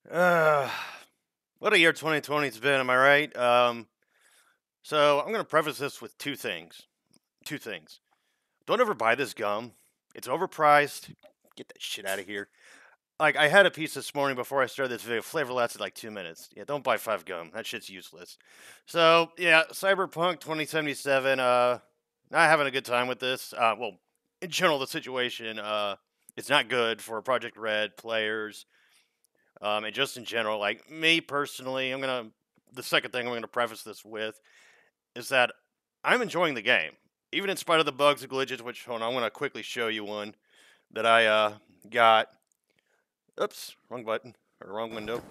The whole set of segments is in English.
Uh, what a year 2020's been, am I right? So I'm gonna preface this with two things. Two things. Don't ever buy this gum. It's overpriced. Get that shit out of here. Like I had a piece this morning before I started this video. Flavor lasted like 2 minutes. Yeah, don't buy five gum. That shit's useless. So yeah, Cyberpunk 2077. Not having a good time with this. Well, in general, the situation it's not good for Project Red players. And just in general, like me personally, the second thing I'm gonna preface this with is that I'm enjoying the game, even in spite of the bugs and glitches. Which hold on, I'm gonna quickly show you one that I got. Oops, wrong button or wrong window.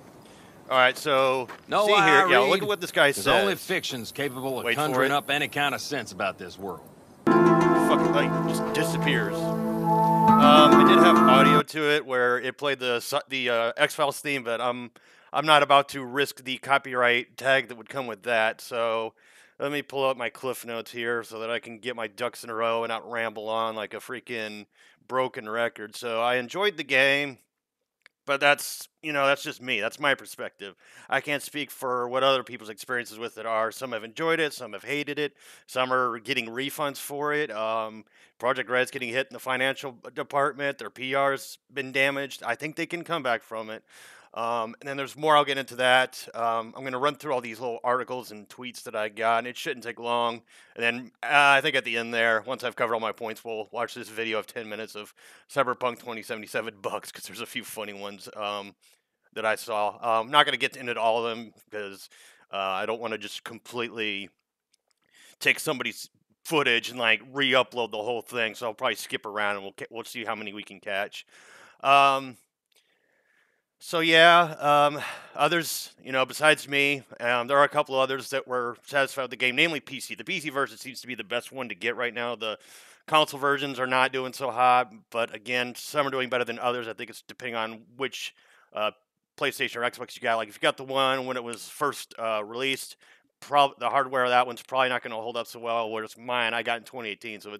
All right, so No, see I here, yeah, look read. at what this guy There's only says. fiction's capable of Wait for conjuring it. up any kind of sense about this world. Fucking like just disappears. I did have audio to it where it played the X Files theme, but I'm not about to risk the copyright tag that would come with that. So let me pull up my cliff notes here so that I can get my ducks in a row and not ramble on like a freaking broken record. So I enjoyed the game. But that's just me. That's my perspective. I can't speak for what other people's experiences with it are. Some have enjoyed it, some have hated it, some are getting refunds for it. Project Red's getting hit in the financial department. Their PR's been damaged. I think they can come back from it. And then there's more. I'll get into that. I'm going to run through all these little articles and tweets that I got, and it shouldn't take long. And then I think at the end there, once I've covered all my points, we'll watch this video of 10 minutes of Cyberpunk 2077 bugs because there's a few funny ones that I saw. I'm not going to get into all of them because I don't want to just completely take somebody's footage and like re-upload the whole thing. So I'll probably skip around and we'll see how many we can catch. Um, so yeah, others, besides me, there are a couple of others that were satisfied with the game, namely PC. The PC version seems to be the best one to get right now. The console versions are not doing so hot, but again, some are doing better than others. I think it's depending on which uh, PlayStation or Xbox you got. Like if you got the one when it was first released, the hardware of that one's probably not going to hold up so well. Whereas mine, I got in 2018, so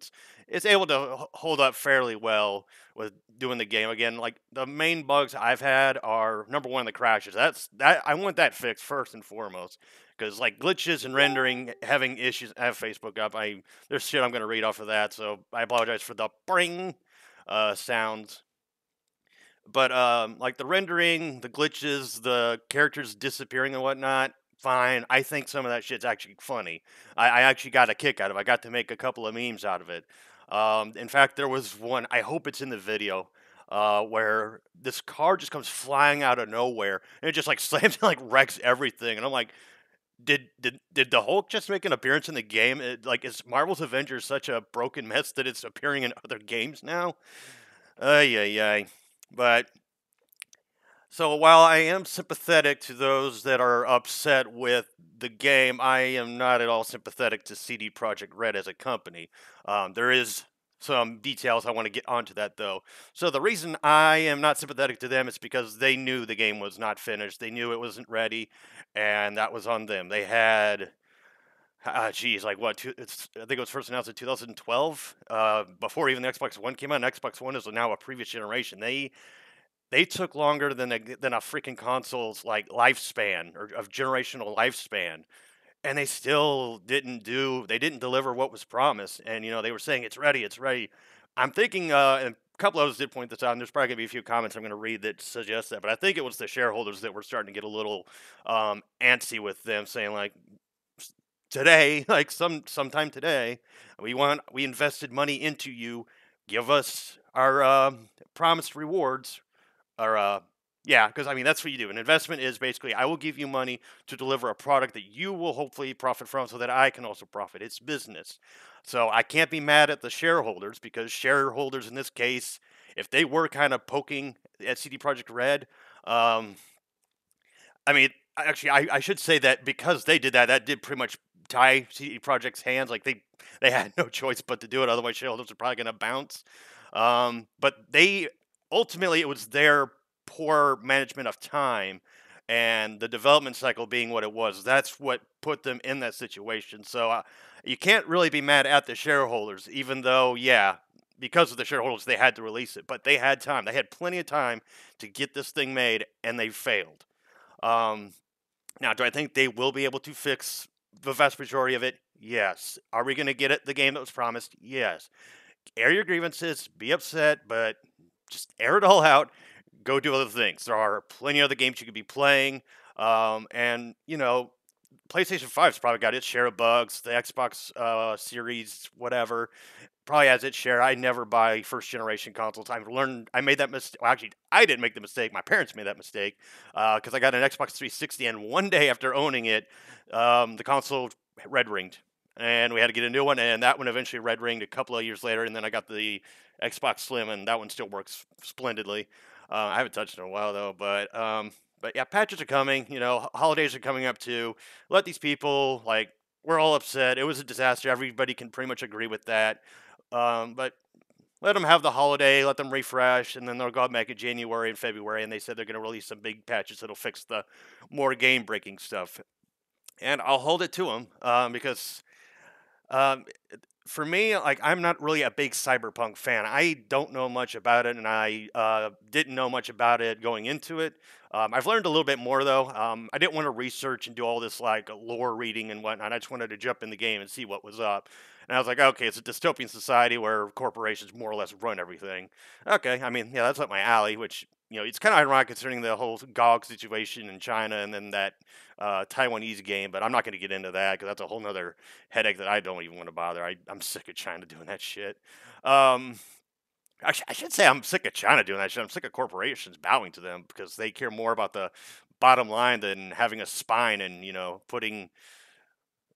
it's able to hold up fairly well with doing the game again. Like the main bugs I've had are number one, the crashes. That I want that fixed first and foremost because like glitches and rendering having issues. I have Facebook up. There's shit I'm gonna read off of that, so I apologize for the bring sounds. But like the rendering, the glitches, the characters disappearing and whatnot. Fine. I think some of that shit's actually funny. I actually got a kick out of it. I got to make a couple of memes out of it. In fact, there was one, I hope it's in the video, where this car just comes flying out of nowhere and it just like slams and like wrecks everything. And I'm like, did the Hulk just make an appearance in the game? Like, is Marvel's Avengers such a broken mess that it's appearing in other games now? Ay, ay, ay. But so while I am sympathetic to those that are upset with the game, I am not at all sympathetic to CD Projekt Red as a company. There is some details I want to get onto that though. So the reason I am not sympathetic to them is because they knew the game was not finished. They knew it wasn't ready, and that was on them. They had geez, like what? I think it was first announced in 2012, before even the Xbox One came out. And Xbox One is now a previous generation. They took longer than a freaking console's like lifespan or of generational lifespan, and they didn't deliver what was promised. And they were saying it's ready. I'm thinking, and a couple others did point this out, and there's probably gonna be a few comments I'm gonna read that suggest that, but I think it was the shareholders that were starting to get a little antsy with them, saying like today, like sometime today, we invested money into you, give us our promised rewards or yeah, because I mean that's what you do. An investment is basically I will give you money to deliver a product that you will hopefully profit from, so that I can also profit. It's business, so I can't be mad at the shareholders because shareholders in this case, if they were kind of poking at CD Projekt Red, um, I mean, actually, I should say that because they did that, that did pretty much tie CD Projekt's hands. Like they had no choice but to do it. Otherwise, shareholders are probably going to bounce. But they ultimately it was their poor management of time and the development cycle being what it was. That's what put them in that situation. So you can't really be mad at the shareholders, even though, yeah, because of the shareholders, they had to release it. But they had time. They had plenty of time to get this thing made, and they failed. Um, Now, do I think they will be able to fix the vast majority of it? Yes. Are we going to get it the game that was promised? Yes. Air your grievances, be upset, but just air it all out. Go do other things. There are plenty of other games you could be playing. And, PlayStation 5's probably got its share of bugs. The Xbox Series, whatever, probably has its share. I never buy first generation consoles. I've learned. I made that mistake. Well, actually, I didn't make the mistake. My parents made that mistake because I got an Xbox 360, and one day after owning it, the console red ringed, and we had to get a new one. And that one eventually red ringed a couple of years later, and then I got the Xbox Slim, and that one still works splendidly. I haven't touched it in a while though, but yeah, patches are coming. Holidays are coming up too. Let these people like. We're all upset. It was a disaster. Everybody can pretty much agree with that. But let them have the holiday, let them refresh, and then they'll go out and make it January and February. And they said they're going to release some big patches that'll fix the more game breaking stuff. And I'll hold it to them because um, for me, like I'm not really a big Cyberpunk fan. I don't know much about it, and I didn't know much about it going into it. I've learned a little bit more though. I didn't want to research and do all this like lore reading and whatnot. I just wanted to jump in the game and see what was up. And I was like, okay, it's a dystopian society where corporations more or less run everything. Okay, I mean, yeah, that's up my alley. Which it's kind of ironic considering the whole GOG situation in China and then that Taiwanese game. But I'm not going to get into that because that's a whole nother headache that I don't even want to bother. I'm sick of China doing that shit. Um, I should say I'm sick of China doing that shit. I'm sick of corporations bowing to them because they care more about the bottom line than having a spine and putting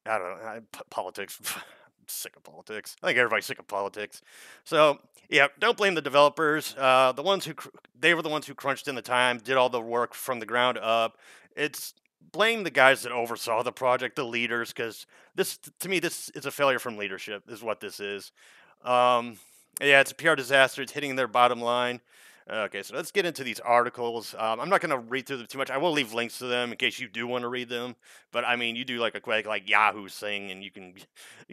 I don't know politics. I'm sick of politics. I think everybody's sick of politics. So yeah, don't blame the developers. They were the ones who crunched in the time, did all the work from the ground up. It's blame the guys that oversaw the project, the leaders, because this to me this is a failure from leadership. Is what this is. Um, yeah, it's a PR disaster. It's hitting their bottom line. Okay, so let's get into these articles. I'm not going to read through them too much. I will leave links to them in case you do want to read them. But I mean, you do like a quick like Yahoo thing, and you can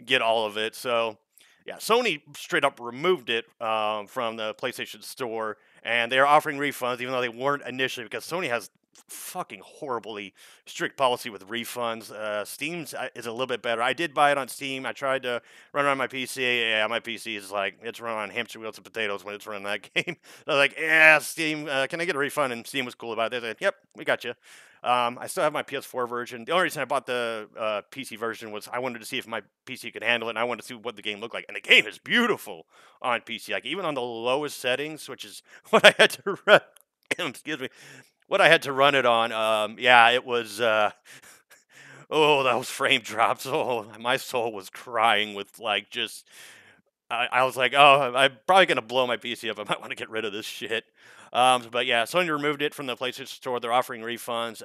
get all of it. So yeah, Sony straight up removed it from the PlayStation Store, and they are offering refunds, even though they weren't initially, because Sony has fucking horribly strict policy with refunds. Steam's is a little bit better. I did buy it on Steam. I tried to run it on my PC. Yeah, my PC is like it's run on hamster wheels and potatoes when it's running that game. I was like, yeah, Steam, can I get a refund? And Steam was cool about it. They said, yep, we got you. I still have my PS4 version. The only reason I bought the PC version was I wanted to see if my PC could handle it, and I wanted to see what the game looked like. And the game is beautiful on PC. Like even on the lowest settings, which is what I had to run. Excuse me. What I had to run it on. Yeah, it was. Oh, those frame drops. Oh, my soul was crying with like just. I was like, oh, I'm probably gonna blow my PC up. I might want to get rid of this shit. But yeah, Sony removed it from the PlayStation Store. They're offering refunds.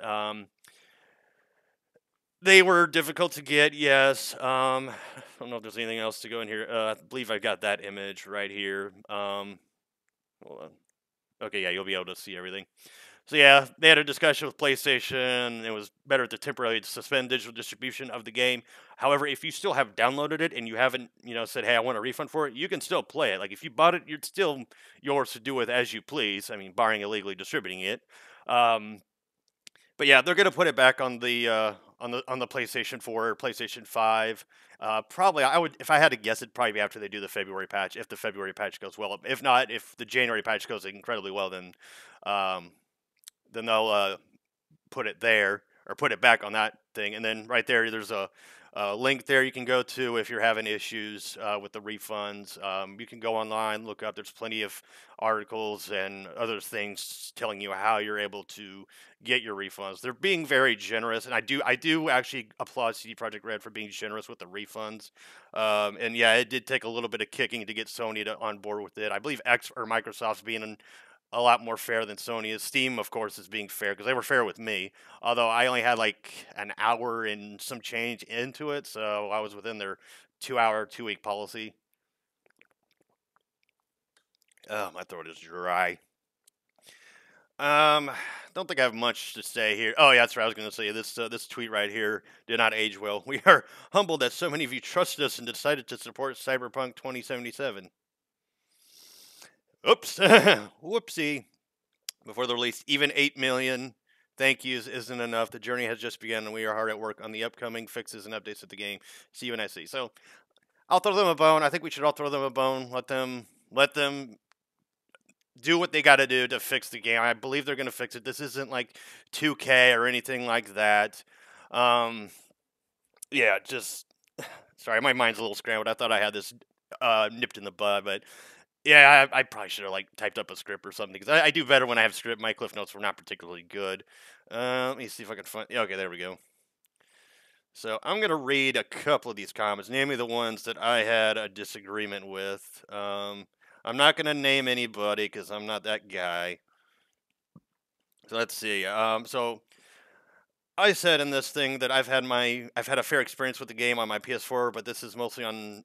They were difficult to get. Yes. I don't know if there's anything else to go in here. I believe I got that image right here. Hold on. Okay, yeah, you'll be able to see everything. So yeah, they had a discussion with PlayStation. It was better to temporarily suspend digital distribution of the game. However, if you still have downloaded it and you haven't, said, "Hey, I want a refund for it," you can still play it. Like if you bought it, it's still yours to do with as you please. I mean, barring illegally distributing it. Um, but yeah, they're gonna put it back on the PlayStation 4 or PlayStation 5. Probably, I would if I had to guess, it'd probably be after they do the February patch. If the February patch goes well, if not, if the January patch goes incredibly well, um, then they'll put it there or put it back on that thing. And then right there's a link there you can go to if you're having issues with the refunds. You can go online, look up. There's plenty of articles and other things telling you how you're able to get your refunds. They're being very generous, and I do actually applaud CD Projekt Red for being generous with the refunds. And yeah, it did take a little bit of kicking to get Sony on board with it. I believe X or Microsoft's being a lot more fair than Sony is. Steam, of course, is being fair because they were fair with me. Although I only had like an hour and some change into it, so I was within their 2 hour, 2 week policy. Oh, my throat is dry. Don't think I have much to say here. Oh, yeah, that's right. I was going to say this tweet right here did not age well. We are humbled that so many of you trusted us and decided to support Cyberpunk 2077. Oops. Whoopsie. Before the release, even 8 million thank yous isn't enough. The journey has just begun, and we are hard at work on the upcoming fixes and updates of the game. See you when I see. So I'll throw them a bone. I think we should all throw them a bone. Let them do what they got to do to fix the game. I believe they're going to fix it. This isn't like 2K or anything like that. Um, yeah, just sorry, my mind's a little scrambled. I thought I had this nipped in the bud, but yeah, I probably should have like typed up a script or something because I do better when I have script. My cliff notes were not particularly good. Let me see if I can find. Yeah, okay, there we go. So I'm gonna read a couple of these comments, namely the ones that I had a disagreement with. I'm not gonna name anybody because I'm not that guy. So let's see. So I said in this thing that I've had a fair experience with the game on my PS4, but this is mostly on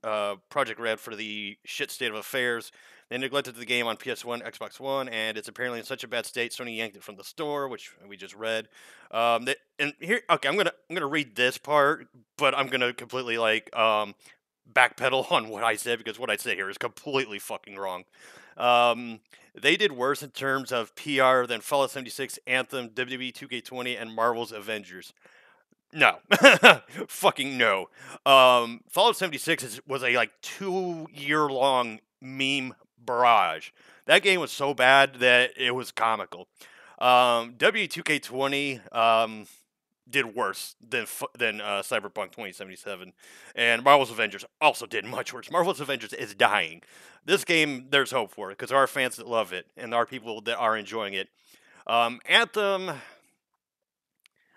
Project Red for the shit state of affairs. They neglected the game on PS1, Xbox One, and it's apparently in such a bad state. Sony yanked it from the store, which we just read. And here, okay, I'm gonna read this part, but I'm gonna completely like backpedal on what I said because what I said here is completely fucking wrong. Um, they did worse in terms of PR than Fallout 76, Anthem, WWE 2K20, and Marvel's Avengers. No, fucking no. Fallout 76 was a like 2 year long meme barrage. That game was so bad that it was comical. W2K20 did worse than Cyberpunk 2077, and Marvel's Avengers also did much worse. Marvel's Avengers is dying. This game, there's hope for it because there are fans that love it and there are people that are enjoying it. Anthem,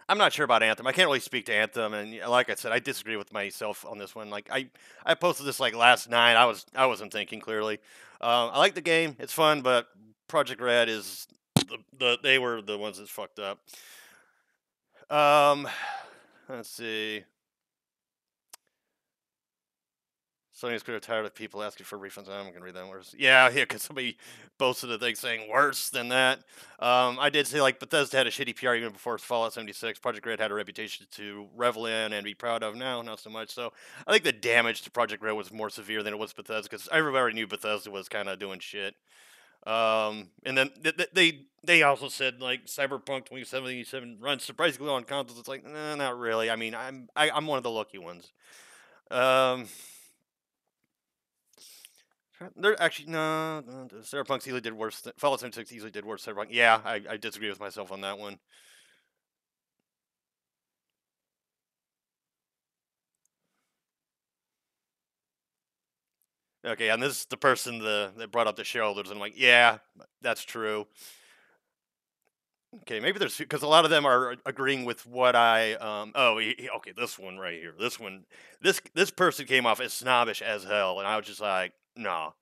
I'm not sure about Anthem. I can't really speak to Anthem, and like I said, I disagree with myself on this one. Like I posted this like last night. I wasn't thinking clearly. I like the game. It's fun, but Project Red is they were the ones that fucked up. Um, let's see. Sony's clearly tired of people asking for refunds. I'm going to read that worse. Yeah, because somebody posted a thing saying worse than that. I did say, like, Bethesda had a shitty PR even before Fallout 76. Project Red had a reputation to revel in and be proud of. Now, not so much. So I think the damage to Project Red was more severe than it was Bethesda because everybody knew Bethesda was kind of doing shit. And then they also said like Cyberpunk 2077 runs surprisingly well on consoles. It's like, nah, not really. I mean, I'm one of the lucky ones. Um, They're actually no. Cyberpunk easily did worse. Fallout 76 easily did worse. Cyberpunk. Yeah, I disagree with myself on that one. Okay, and this is the person that brought up the shareholders, and I'm like, yeah, that's true. Okay, maybe there's because a lot of them are agreeing with what I okay, this one right here. This person came off as snobbish as hell, and I was just like, no.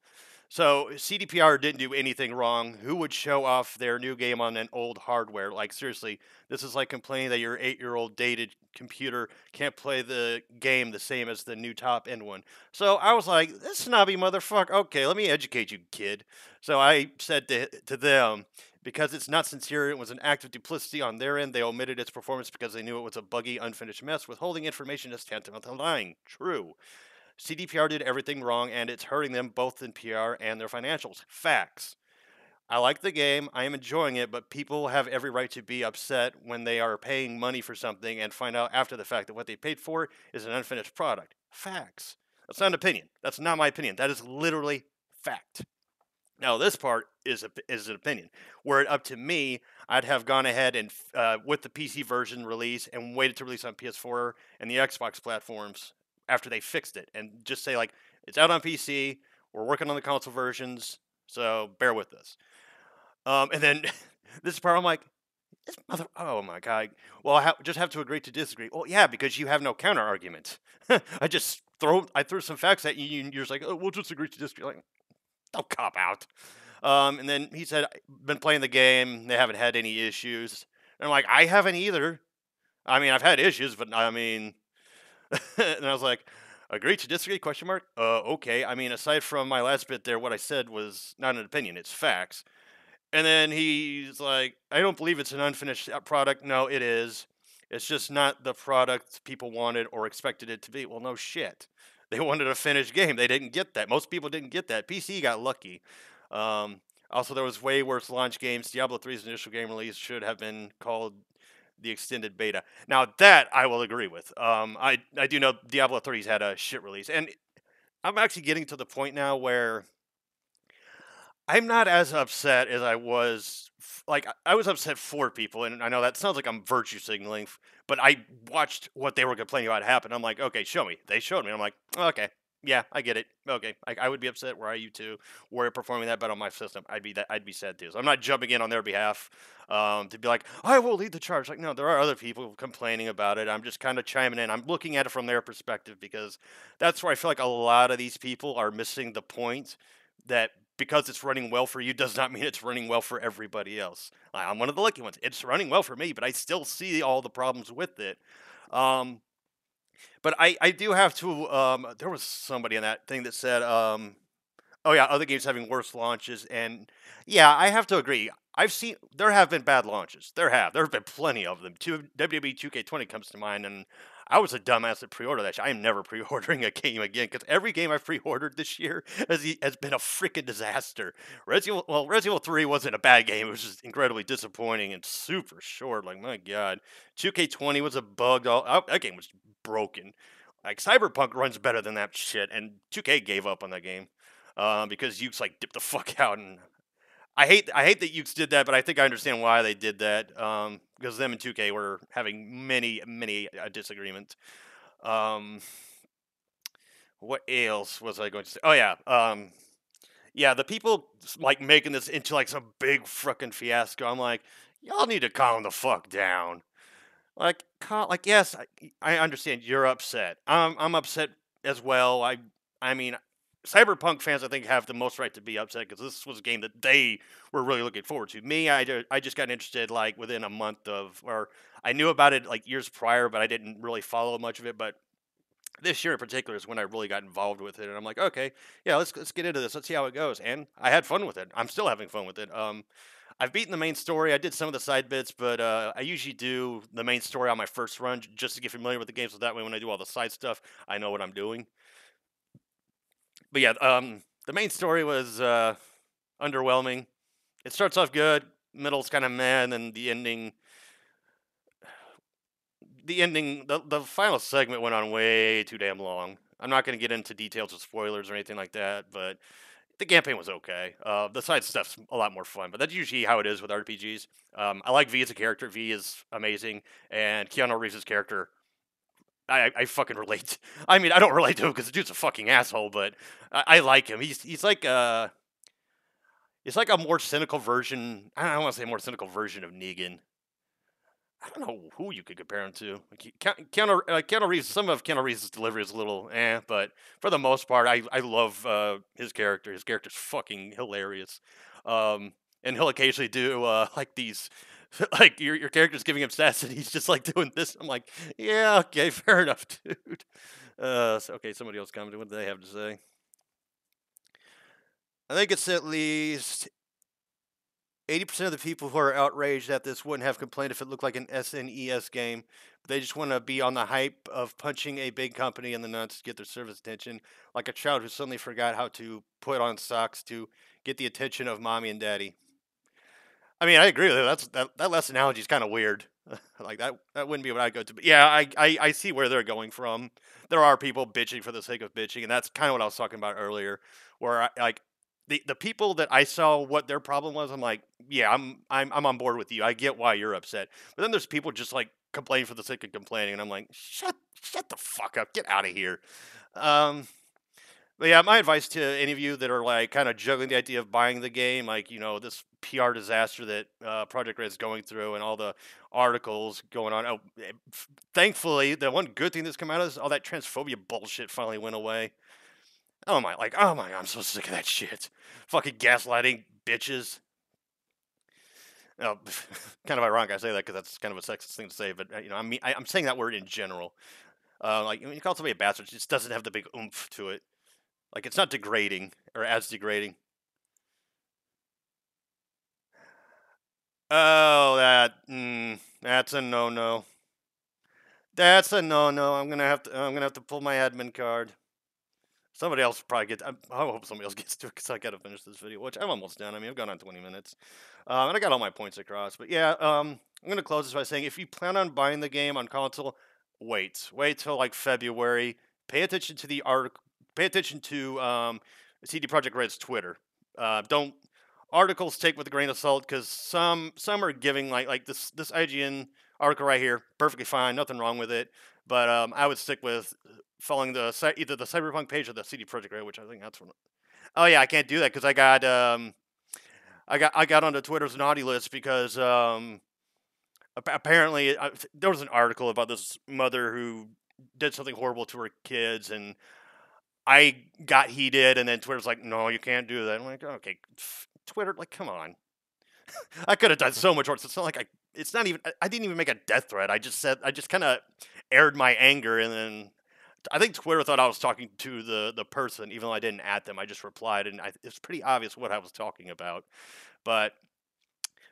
So CDPR didn't do anything wrong. Who would show off their new game on an old hardware? Like seriously, this is like complaining that your 8-year-old dated computer can't play the game the same as the new top end one. So I was like, this snobby motherfucker. Okay, let me educate you, kid. So I said to them, because it's not sincere, it was an act of duplicity on their end. They omitted its performance because they knew it was a buggy, unfinished mess. Withholding information is tantamount to lying. True. CDPR did everything wrong, and it's hurting them both in PR and their financials. Facts. I like the game. I am enjoying it, but people have every right to be upset when they are paying money for something and find out after the fact that what they paid for is an unfinished product. Facts. That's not an opinion. That's not my opinion. That is literally fact. Now, this part is an opinion. Were it up to me, I'd have gone ahead and with the PC version release and waited to release on PS4 and the Xbox platforms after they fixed it, and just say like it's out on PC. We're working on the console versions, so bear with us. And then this part, I'm like, this mother. Oh my god. Well, just have to agree to disagree. Well, yeah, because you have no counter argument. I threw some facts at you, and you're just like, oh, we'll just agree to disagree. Like, don't cop out. And then he said, been playing the game. They haven't had any issues. And I'm like, I haven't either. I mean, I've had issues, but I mean, and I was like, agree to disagree? Question mark. Okay. I mean, aside from my last bit there, what I said was not an opinion; it's facts. And then he's like, I don't believe it's an unfinished product. No, it is. It's just not the product people wanted or expected it to be. Well, no shit. They wanted a finished game. They didn't get that. Most people didn't get that. PC got lucky. Also, there was way worse launch games. Diablo 3's initial game release should have been called the extended beta. Now that I will agree with. I do know Diablo 3's had a shit release, and I'm actually getting to the point now where I'm not as upset as I was. Like I was upset for people, and I know that sounds like I'm virtue signaling, but I watched what they were complaining about happen. I'm like, okay, show me. They showed me. I'm like, okay, yeah, I get it. Okay, I would be upset were I you too, were it performing that bad on my system. I'd be sad too. So I'm not jumping in on their behalf to be like, I will lead the charge. Like, no, there are other people complaining about it. I'm just kind of chiming in. I'm looking at it from their perspective because that's where I feel like a lot of these people are missing the point that because it's running well for you does not mean it's running well for everybody else. I'm one of the lucky ones. It's running well for me, but I still see all the problems with it. Um, but I do have to. There was somebody in that thing that said, "Oh yeah, other games having worse launches," and yeah, I have to agree. I've seen there have been bad launches. There have been plenty of them. WWE 2K20 comes to mind, and I was a dumbass that pre-ordered that shit. I am never pre-ordering a game again because every game I've pre-ordered this year has been a freaking disaster. Resident Evil 3 wasn't a bad game. It was just incredibly disappointing and super short. Like my god, 2K20 was a bug. That game was broken. Like Cyberpunk runs better than that shit, and 2K gave up on that game because Ukes like dipped the fuck out, and I hate that Ukes did that, but I think I understand why they did that because them and 2K were having many disagreements. Um, what else was I going to say? Oh yeah, yeah, the people like making this into like some big fucking fiasco. I'm like, y'all need to calm the fuck down. Like yes, I understand you're upset. I'm upset as well. I mean, Cyberpunk fans I think have the most right to be upset because this was a game that they were really looking forward to. Me, I just got interested like within a month of, or I knew about it like years prior, but I didn't really follow much of it. But this year in particular is when I really got involved with it, and I'm like, okay, yeah, let's get into this. Let's see how it goes. And I had fun with it. I'm still having fun with it. I've beaten the main story. I did some of the side bits, but I usually do the main story on my first run just to get familiar with the game, so that way when I do all the side stuff, I know what I'm doing. But yeah, the main story was underwhelming. It starts off good, middle's kind of meh, and then the final segment went on way too damn long. I'm not going to get into details of spoilers or anything like that, but the campaign was okay. The side stuff's a lot more fun, but that's usually how it is with RPGs. I like V as a character. V is amazing, and Keanu Reeves' character, I fucking relate. I mean, I don't relate to him because the dude's a fucking asshole, but I like him. He's like a more cynical version. I don't want to say more cynical version of Negan. I don't know who you could compare him to. Keanu Reeves. Some of Keanu Reeves' delivery is a little but for the most part, I love his character. His character's fucking hilarious. And he'll occasionally do like these, like your character's giving him stats, and he's just like doing this. I'm like, yeah, okay, fair enough, dude. Okay, somebody else commented. What do they have to say? I think it's at least 80% of the people who are outraged at this wouldn't have complained if it looked like an SNES game. They just want to be on the hype of punching a big company in the nuts to get their service attention, like a child who suddenly forgot how to put on socks to get the attention of mommy and daddy. I mean, I agree with you. That last analogy is kind of weird. Like that wouldn't be what I'd go to. But yeah, I see where they're going from. There are people bitching for the sake of bitching, and that's kind of what I was talking about earlier, where like the people that I saw what their problem was, I'm like, yeah, I'm on board with you. I get why you're upset. But then there's people just like complaining for the sake of complaining, and I'm like, shut the fuck up, get out of here. Um, but yeah, my advice to any of you that are like kind of juggling the idea of buying the game, like this PR disaster that Project Red is going through, and all the articles going on. Oh, thankfully, the one good thing that's come out of this, all that transphobia bullshit finally went away. Oh my, I'm so sick of that shit. Fucking gaslighting bitches. Oh, kind of ironic I say that because that's kind of a sexist thing to say, but I'm saying that word in general. Like when you call somebody a bastard, it just doesn't have the big oomph to it. Like it's not degrading or as degrading. Oh, that's a no no. That's a no no. I'm gonna have to pull my admin card. Somebody else probably gets. I hope somebody else gets to it because I got to finish this video, which I'm almost done. I mean, I've gone on 20 minutes, and I got all my points across. But yeah, I'm gonna close this by saying if you plan on buying the game on console, wait till like February. Pay attention to the article. Pay attention to CD Projekt Red's Twitter. Don't articles take with a grain of salt because some are giving like this IGN article right here, perfectly fine, nothing wrong with it. But I would stick with following either the Cyberpunk page or the CD Projekt Red, which I think that's one. Oh yeah, I can't do that because I got onto Twitter's naughty list because apparently there was an article about this mother who did something horrible to her kids, and I got heated, and then Twitter's like, no, you can't do that. I'm like, okay, Twitter, like, come on. I could have done so much worse. It's not like it's not even, I didn't even make a death threat. I just kind of aired my anger, and then I think Twitter thought I was talking to the person, even though I didn't at them. I just replied, and it's pretty obvious what I was talking about. But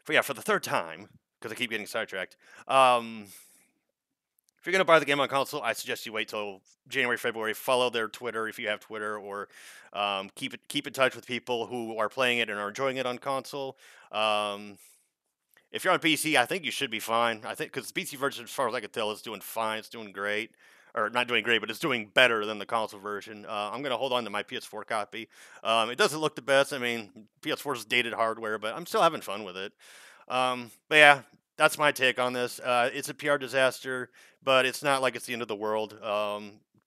for the third time, because I keep getting sidetracked, if you're gonna buy the game on console, I suggest you wait till January, February. Follow their Twitter if you have Twitter, or keep in touch with people who are playing it and are enjoying it on console. Um, if you're on PC, I think you should be fine. I think because the PC version, as far as I can tell, is doing fine. It's doing great, or not doing great, but it's doing better than the console version. I'm gonna hold on to my PS4 copy. It doesn't look the best. I mean, PS4 is dated hardware, but I'm still having fun with it. But yeah, that's my take on this. It's a PR disaster, but it's not like it's the end of the world.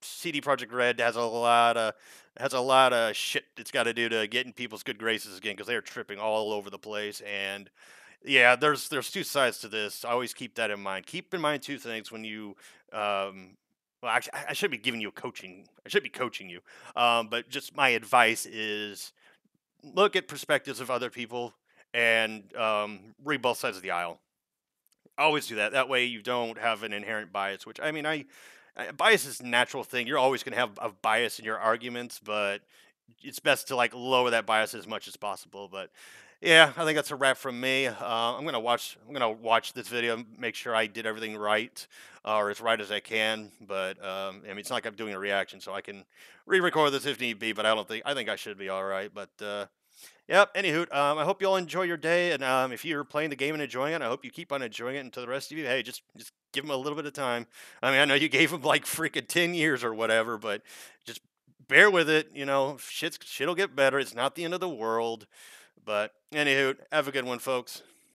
CD Projekt Red has a lot of shit it's got to do to get in people's good graces again because they are tripping all over the place. And yeah, there's two sides to this. I always keep that in mind. Keep in mind two things when you. Well, actually, I should be giving you coaching. I should be coaching you. But just my advice is look at perspectives of other people and read both sides of the aisle. Always do that. That way you don't have an inherent bias. Which I mean, bias is a natural thing. You're always going to have a bias in your arguments, but it's best to like lower that bias as much as possible. But yeah, I think that's a wrap from me. I'm gonna watch this video, make sure I did everything right, or as right as I can. But I mean, it's not like I'm doing a reaction, so I can re-record this if need be. But I think I should be all right. But yep. Anywho, I hope you all enjoy your day, and if you're playing the game and enjoying it, I hope you keep on enjoying it. And to the rest of you, hey, just give them a little bit of time. I mean, I know you gave them like freaking 10 years or whatever, but just bear with it. You know, shit'll get better. It's not the end of the world. But anywho, have a good one, folks.